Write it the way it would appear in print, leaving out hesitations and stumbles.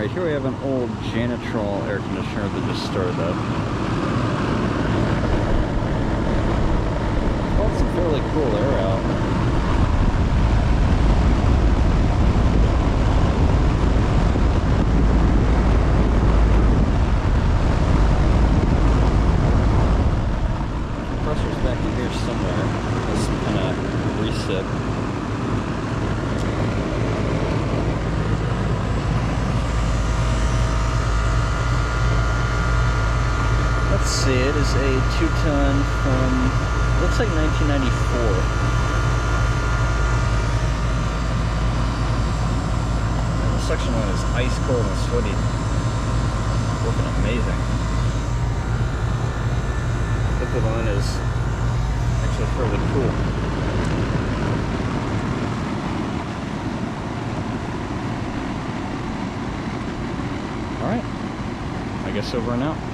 Alright, here we have an old Janitrol air conditioner that just started up. Got some fairly cool air out. Back in here somewhere. There's some kind of recip. Let's see, it is a 2-ton from, looks like 1994. And the suction line is ice cold and sweaty. Working amazing. Liquid line is actually fairly cool. Alright, I guess over and out.